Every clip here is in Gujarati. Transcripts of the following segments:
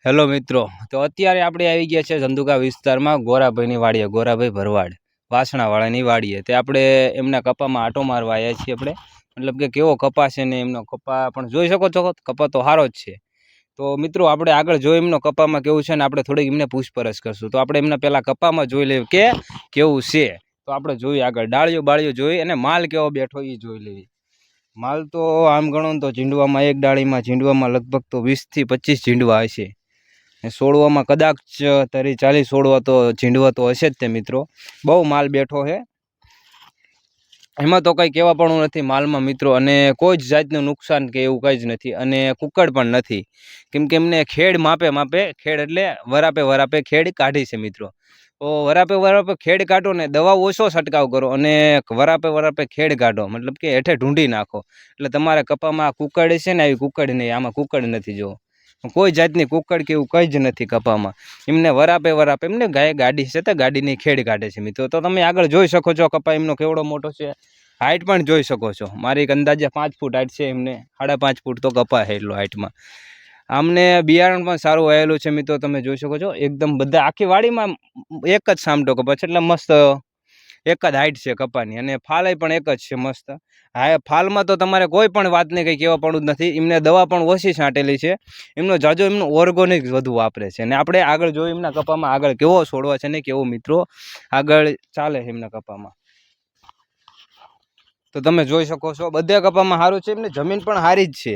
હેલો મિત્રો, તો અત્યારે આપણે આવી ગયા છે ધંધુકા વિસ્તારમાં ગોરાભાઈની વાડીએ, ગોરાભાઈ ભરવાડ વાસણાવાળાની વાડીએ. તે આપણે એમના કપામાં આટો મારવા આવ્યા છીએ આપણે, મતલબ કે કેવો કપા છે ને એમનો કપા પણ જોઈ શકો છો. કપા તો સારો જ છે. તો મિત્રો આપણે આગળ જો એમનો કપામાં કેવું છે ને આપણે થોડીક એમને પૂછપરછ કરશું. તો આપણે એમના પહેલાં કપામાં જોઈ લઈએ કે કેવું છે. તો આપણે જોઈએ આગળ ડાળીઓ બાળીઓ જોઈ અને માલ કેવો બેઠો એ જોઈ લઈએ. માલ તો આમ ગણો તો ઝીંડવામાં એક ડાળીમાં ઝીંડવામાં લગભગ તો 20 થી 25 ઝીંડવા હશે. છોડવામાં કદાચ 40 છોડવા તો ઝીંડવા તો હશે જ તે મિત્રો. બહુ માલ બેઠો છે, એમાં તો કંઈ કહેવા પણ નથી માલમાં મિત્રો. અને કોઈ જ જાતનું નુકસાન કે એવું કંઈ જ નથી, અને કુકડ પણ નથી. કેમ કે એમને ખેડ માપે ખેડ એટલે વરાપે ખેડ કાઢી છે મિત્રો. તો વરાપે ખેડ કાઢો ને દવા ઓછો છંટકાવ કરો, અને વરાપે ખેડ કાઢો, મતલબ કે હેઠે ઢૂંઢી નાખો. એટલે તમારે કપામાં કુકડ છે ને આવી કુકડ નહીં, આમાં કુકડ નથી. જો કોઈ જાતની કુકડ કે એવું કંઈ જ નથી કપામાં. એમને વરાપે એમને ગાડી છે તો ગાડીની ખેડ કાઢે છે મિત્રો. તો તમે આગળ જોઈ શકો છો કપા એમનો કેવડો મોટો છે. હાઈટ પણ જોઈ શકો છો. મારી એક અંદાજે 5 ફૂટ હાઈટ છે, એમને 5.5 ફૂટ તો કપા છે એટલો હાઈટમાં. આમને બિયારણ પણ સારું વાયેલું છે મિત્રો, તમે જોઈ શકો છો. એકદમ બધા આખી વાડીમાં એક જ સામટો કપા છે, એટલે મસ્ત એક જ હાઈટ છે કપાની. અને ફાલ પણ એક જ છે મસ્ત. હા, ફાલમાં તો તમારે કોઈ પણ વાતને કંઈ કહેવા પડવું જ નથી. એમને દવા પણ ઓછી છાંટેલી છે. એમનો જાજો એમનું ઓર્ગોનિક વધુ વાપરે છે. અને આપણે આગળ જોયું એમના કપામાં આગળ કેવો છોડવા છે ને કેવો મિત્રો આગળ ચાલે છે એમના કપામાં. તો તમે જોઈ શકો છો બધા કપામાં સારું છે. એમને જમીન પણ સારી જ છે.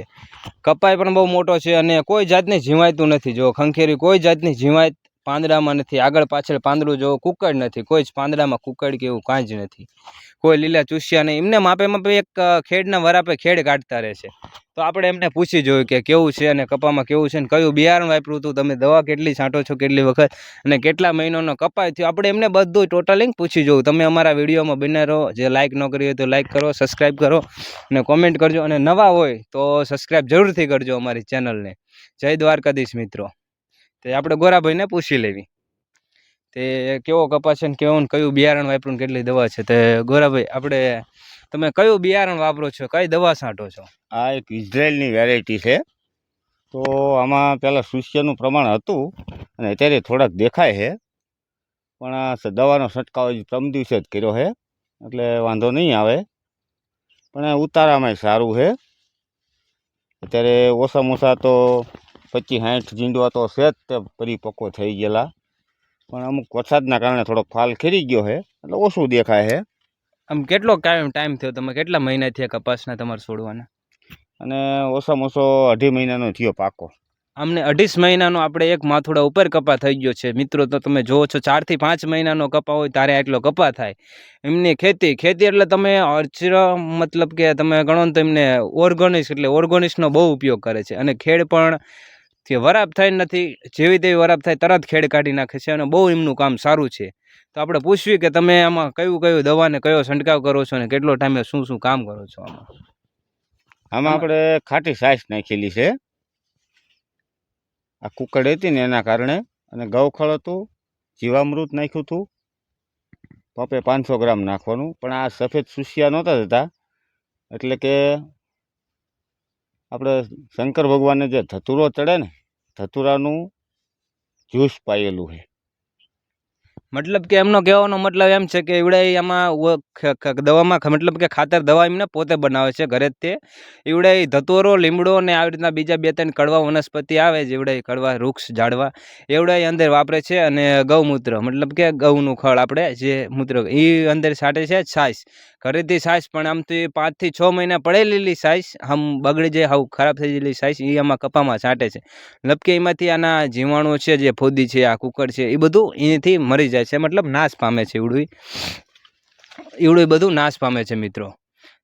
કપાય પણ બહુ મોટો છે, અને કોઈ જાતની ઝીવાયતું નથી. જો ખંખેરી કોઈ જાતની ઝીવાય પાંદડામાં નથી. આગળ પાછળ પાંદડું જો કુકડ નથી, કોઈ જ પાંદડામાં કુકડ કે એવું કાંઈ જ નથી. કોઈ લીલા ચૂસ્યા નહીં. એમને માપે એક ખેડના વરાપે ખેડ કાઢતા રહે છે. તો આપણે એમને પૂછી જોયું કે કેવું છે અને કપામાં કેવું છે ને કયું બિયારણ વાપર્યું હતું, તમે દવા કેટલી છાંટો છો કેટલી વખત, અને કેટલા મહિનાનો કપાય થયો. આપણે એમને બધું ટોટલિંગ પૂછી જોયું. તમે અમારા વિડીયોમાં બને રહો. જે લાઇક ન કરી હોય તો લાઇક કરો, સબસ્ક્રાઈબ કરો અને કોમેન્ટ કરજો. અને નવા હોય તો સબસ્ક્રાઈબ જરૂરથી કરજો અમારી ચેનલને. જય દ્વારકાધીશ મિત્રો. તે આપણે ગોરાભાઈને પૂછી લેવી તે કેવો કપાસ છે ને કેવું કયું બિયારણ વાપરું ને કેટલી દવા છે. તે ગોરાભાઈ આપણે તમે કયું બિયારણ વાપરો છો, કઈ દવા છાંટો છો? આ એક ઇઝરાયલની વેરાયટી છે. તો આમાં પહેલાં સૂસ્યનું પ્રમાણ હતું અને અત્યારે થોડાક દેખાય છે, પણ આ દવાનો છંટકાવ પ્રમ દિવસે જ કર્યો છે, એટલે વાંધો નહીં આવે. પણ ઉતારામાં સારું છે. અત્યારે ઓછામાં ઓછા તો 25-60 ઝીંડવા તો છે જ તે પરિપક્વ થઈ ગયેલા. પણ અમુક વરસાદના કારણે થોડોક ફાલ ખરી ગયો છે, એટલે ઓછું દેખાય છે. આમ કેટલો ટાઈમ થયો, તમે કેટલા મહિના થયા કપાસના તમારે છોડવાના? અને ઓછામાં ઓછો 2.5 મહિનાનો થયો પાકો. અમને 2.5 મહિનાનો આપણે એક માથોડા ઉપર કપા થઈ ગયો છે મિત્રો. તો તમે જોવો છો 4 થી 5 મહિનાનો કપા હોય ત્યારે આટલો કપા થાય. એમની ખેતી એટલે તમે મતલબ કે તમે ગણો તો એમને ઓર્ગોનિક એટલે ઓર્ગોનિક્સનો બહુ ઉપયોગ કરે છે. અને ખેડ પણ વરાપ થાય નથી, જેવી તેવી વરાપ થાય તરત ખેડ કાઢી નાખે છે, અને બહુ એમનું કામ સારું છે. તો આપણે પૂછવી કે તમે આમાં કયું દવાને કયો છંટકાવ કરો છો, અને કેટલો ટાઈમે શું કામ કરો છો આમાં આપણે ખાટી છાશ નાખેલી છે. આ કુકડ હતી ને એના કારણે, અને ગૌખળ હતું, જીવામૃત નાખ્યું હતું, પપે 500 ગ્રામ નાખવાનું. પણ આ સફેદ સુસિયા નહોતા થતા, એટલે કે આપણે શંકર ભગવાનને જે ધતુરો ચડે ને, ધતુરાનું જ્યુસ પાયેલું છે. મતલબ કે એમનો કહેવાનો મતલબ એમ છે કે એવડે આમાં દવામાં મતલબ કે ખાતર દવા એમને પોતે બનાવે છે ઘરે જ. તે એવડે ધતોરો, લીમડો ને આવી રીતના બીજા 2-3 કડવા વનસ્પતિ આવે જેવડે કડવા વૃક્ષ ઝાડવા એવડે અંદર વાપરે છે. અને ગૌમૂત્ર મતલબ કે ગૌનું ખળ આપણે જે મૂત્ર એ અંદર છાંટે છે. છાશ ઘરેથી છાશ, પણ આમ તો 5 થી 6 મહિના પડેલી છાશ આમ બગડી જાય, હાવ ખરાબ થઈ ગયેલી છાશ એ આમાં કપામાં છાંટે છે. મતલબ કે એમાંથી આના જીવાણુ છે, જે ફોદી છે, આ કુકડ છે, એ બધું એનાથી મરી જાય છે, મતલબ નાશ પામે છે. એવડું બધું નાશ પામે છે મિત્રો.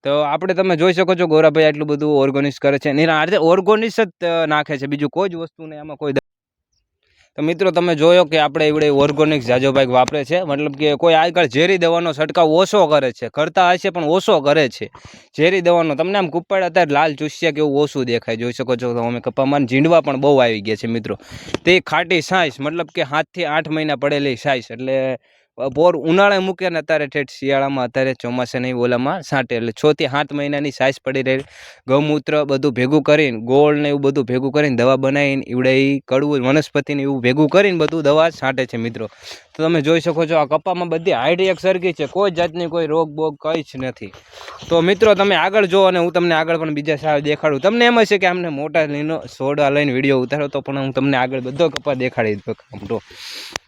તો આપણે તમે જોઈ શકો છો ગોરાભાઈ આટલું બધું ઓર્ગોનિક્સ કરે છે, એના અર્થે ઓર્ગોનિક્સ જ નાખે છે, બીજું કોઈ જ વસ્તુ નહીં આમાં. કોઈ તો મિત્રો તમે જોયો કે આપણે એવડે ઓર્ગોનિક્સ જાજોભાઈ વાપરે છે. મતલબ કે કોઈ આગળ ઝેરી દવાનો છંટકાવ ઓછો કરે છે, કરતા હશે પણ ઓછો કરે છે ઝેરી દવાનો. તમને આમ કુપ્પાડ અત્યારે લાલ ચૂસ્યા કે એવું ઓછું દેખાય, જોઈ શકો છો. અમે કપામાં ઝીંડવા પણ બહુ આવી ગયા છે મિત્રો. તે ખાટી છાશ મતલબ કે 7 થી 8 મહિના પડેલી છાશ, એટલે બોર ઉનાળે મૂકે ને અત્યારે ઠેઠ શિયાળામાં અત્યારે ચોમાસાની ઓલામાં છાંટે એટલે 6 થી 7 મહિનાની સાઈઝ પડી રહે. ગૌમૂત્ર બધું ભેગું કરીને ગોળ ને એવું બધું ભેગું કરીને દવા બનાવીને ઈવડે કડવું વનસ્પતિને એવું ભેગું કરીને બધું દવા છાંટે છે મિત્રો. તો તમે જોઈ શકો છો આ કપામાં બધી હાઈટ એક સરખી છે, કોઈ જાતની કોઈ રોગ બોગ કંઈ જ નથી. તો મિત્રો તમે આગળ જો અને હું તમને આગળ પણ બીજા સાવ દેખાડું. તમને એમ હશે કે અમને મોટા લીનો સોડા લઈને વિડીયો ઉતારો તો પણ હું તમને આગળ બધો કપા દેખાડી દઉં.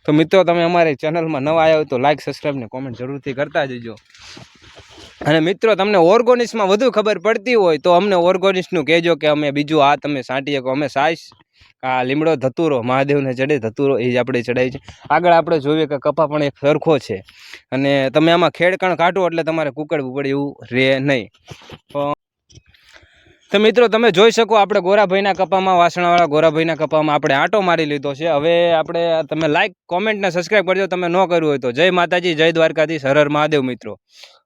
તો મિત્રો તમે અમારી ચેનલમાં નવા આવ્યા હોય તો લાઈક સબસ્ક્રાઈબ ને કોમેન્ટ જરૂરથી કરતા જજો. અને મિત્રો તમને ઓર્ગોનિક્સમાં વધુ ખબર પડતી હોય તો અમને ઓર્ગોનિક્સનું કહેજો કે અમે બીજું આ તમે છાંટીએ કે અમે સાઈઝ આ લીમડો ધતુરો મહાદેવને ચડે ધતુરો એ જ આપણે ચડાવી છે. આગળ આપણે જોઈએ કે કપા પણ એક સરખો છે અને તમે આમાં ખેડકણ કાઢો એટલે તમારે કુકડ બુકડ એવું રહે નહીં. તો મિત્રો તમે જોઈ શકો આપણે ગોરાભાઈના કપામાં વાસણાવાળા ગોરાભાઈના કપામાં આપણે આંટો મારી લીધો છે. હવે આપણે તમે લાઈક કોમેન્ટ ને સબસ્ક્રાઈબ કરજો તમે ન કર્યું હોય તો. જય માતાજી, જય દ્વારકાધીશ, હર હર મહાદેવ મિત્રો.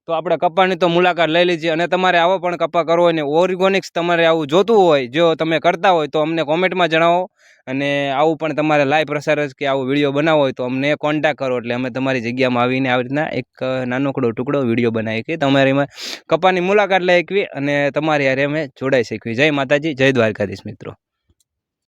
તો આપણે કપાની તો મુલાકાત લઈ લીધી અને તમારે આવો પણ કપા કરવો હોય ને ઓર્ગોનિક્સ તમારે આવું જોતું હોય, જો તમે કરતા હોય તો અમને કોમેન્ટમાં જણાવો. અને આવું પણ તમારે લાઈવ પ્રસાર કે આવો વિડીયો બનાવવો હોય તો અમને કોન્ટેક્ટ કરો એટલે અમે તમારી જગ્યામાં આવીને આવી રીતના એક નાનકડો ટુકડો વિડીયો બનાવી કે તમારી કપાની મુલાકાત લઈ શકવી અને તમારી હારે અમે જોડાઈ શકવી. જય માતાજી, જય દ્વારકાધીશ મિત્રો.